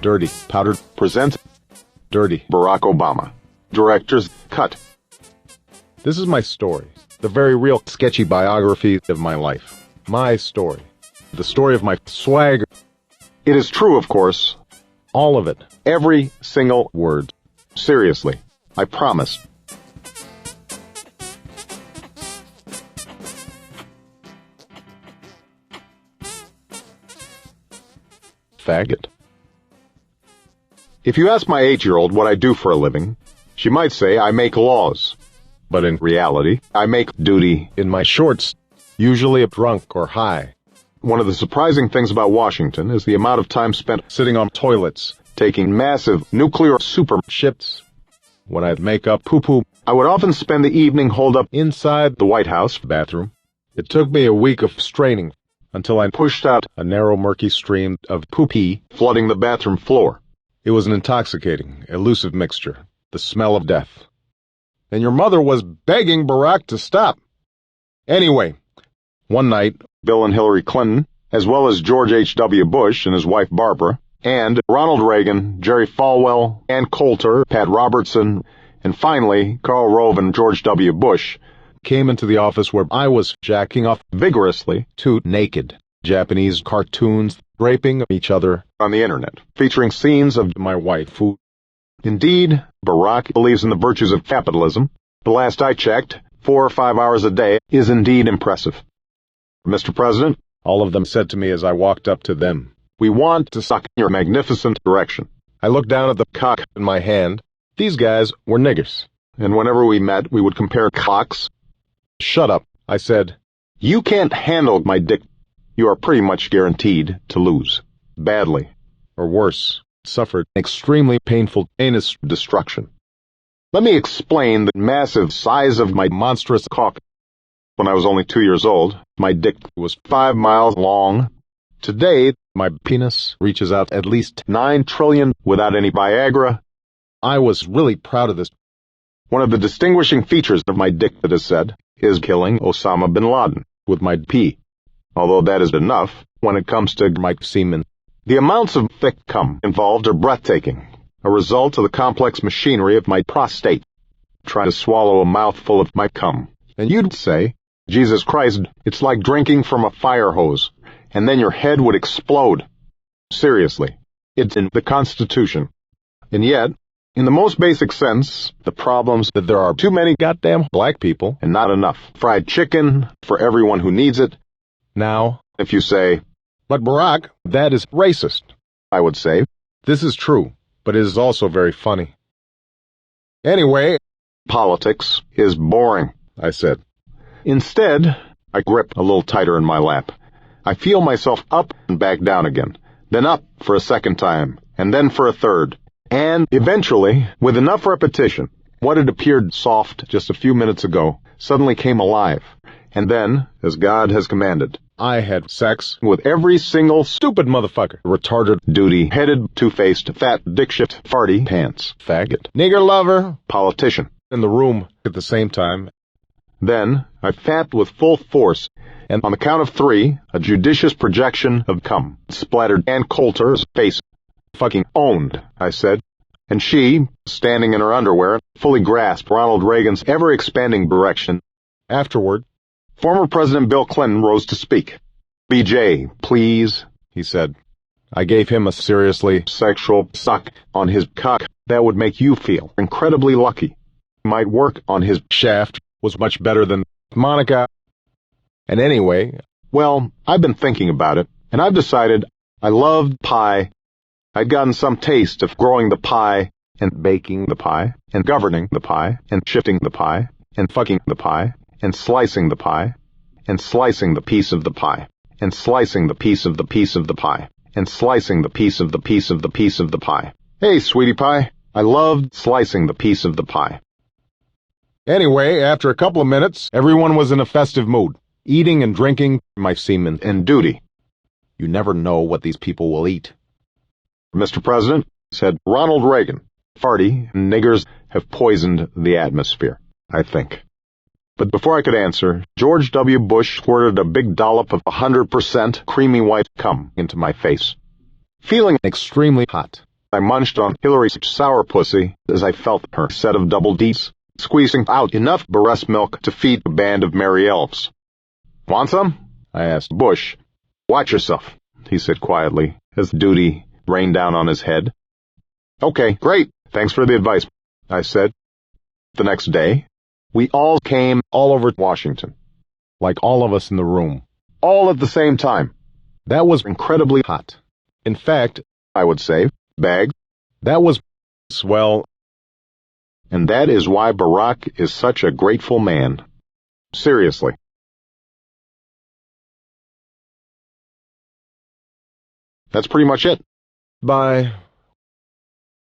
Dirty Powdered presents Dirty Barack Obama. Director's cut. This is my story, the very real sketchy biography of my life. My story. The story of my swagger. It is true, of course. All of it. Every single word. Seriously. I promise. Faggot. If you ask my 8-year-old what I do for a living, she might say I make laws. But in reality, I make duty in my shorts, usually drunk or high. One of the surprising things about Washington is the amount of time spent sitting on toilets, taking massive nuclear super shits. When I'd make up poo-poo, I would often spend the evening holed up inside the White House bathroom. It took me a week of straining until I pushed out a narrow, murky stream of poo-pee flooding the bathroom floor. It was an intoxicating, elusive mixture, the smell of death. And your mother was begging Barack to stop. Anyway, one night, Bill and Hillary Clinton, as well as George H.W. Bush and his wife Barbara, and Ronald Reagan, Jerry Falwell, Ann Coulter, Pat Robertson, and finally Karl Rove and George W. Bush, came into the office where I was jacking off vigorously to naked Japanese cartoons draping each other on the internet, featuring scenes of my wife who... Indeed, Barack believes in the virtues of capitalism. The last I checked, 4 or 5 hours a day, is indeed impressive. Mr. President, all of them said to me as I walked up to them, we want to suck in your magnificent direction. I looked down at the cock in my hand. These guys were niggers, and whenever we met, we would compare cocks. Shut up, I said. You can't handle my dick. You are pretty much guaranteed to lose. Badly. Or worse, suffered extremely painful anus destruction. Let me explain the massive size of my monstrous cock. When I was only 2 years old, my dick was 5 miles long. Today, my penis reaches out at least 9 trillion without any Viagra. I was really proud of this. One of the distinguishing features of my dick, it is said, is killing Osama bin Laden with my pee. Although that is enough when it comes to my semen. The amounts of thick cum involved are breathtaking, a result of the complex machinery of my prostate. Try to swallow a mouthful of my cum, and you'd say, Jesus Christ, it's like drinking from a fire hose, and then your head would explode. Seriously, it's in the Constitution. And yet, in the most basic sense, the problem's that there are too many goddamn black people and not enough fried chicken for everyone who needs it. Now, if you say, but Barack, that is racist, I would say, this is true, but it is also very funny. Anyway, politics is boring, I said. Instead, I grip a little tighter in my lap. I feel myself up and back down again, then up for a second time, and then for a third. And eventually, with enough repetition, what had appeared soft just a few minutes ago suddenly came alive. And then, as God has commanded, I had sex with every single stupid motherfucker, retarded, duty-headed, two-faced, fat, dick-shit, farty, pants, faggot, nigger lover, politician, in the room at the same time. Then, I fapped with full force, and on the count of 3, a judicious projection of cum splattered Ann Coulter's face. Fucking owned, I said. And she, standing in her underwear, fully grasped Ronald Reagan's ever-expanding direction. Afterward, former President Bill Clinton rose to speak. BJ, please, he said. I gave him a seriously sexual suck on his cock that would make you feel incredibly lucky. Might work on his shaft was much better than Monica. And anyway, well, I've been thinking about it, and I've decided I loved pie. I'd gotten some taste of growing the pie, and baking the pie, and governing the pie, and shifting the pie, and fucking the pie, and slicing the pie, and slicing the piece of the pie, and slicing the piece of the piece of the pie, and slicing the piece of the piece of the piece of the pie. Hey, sweetie pie, I loved slicing the piece of the pie. Anyway, after a couple of minutes, everyone was in a festive mood, eating and drinking my semen and duty. You never know what these people will eat. Mr. President, said Ronald Reagan, farty niggers have poisoned the atmosphere, I think. But before I could answer, George W. Bush squirted a big dollop of 100% creamy white cum into my face. Feeling extremely hot, I munched on Hillary's sourpussy as I felt her set of double Ds, squeezing out enough breast milk to feed a band of merry elves. Want some? I asked Bush. Watch yourself, he said quietly, as duty rained down on his head. Okay, great. Thanks for the advice, I said. The next day, we all came all over Washington, like all of us in the room, all at the same time. That was incredibly hot. In fact, I would say, Bags, that was swell. And that is why Barack is such a grateful man. Seriously. That's pretty much it. Bye.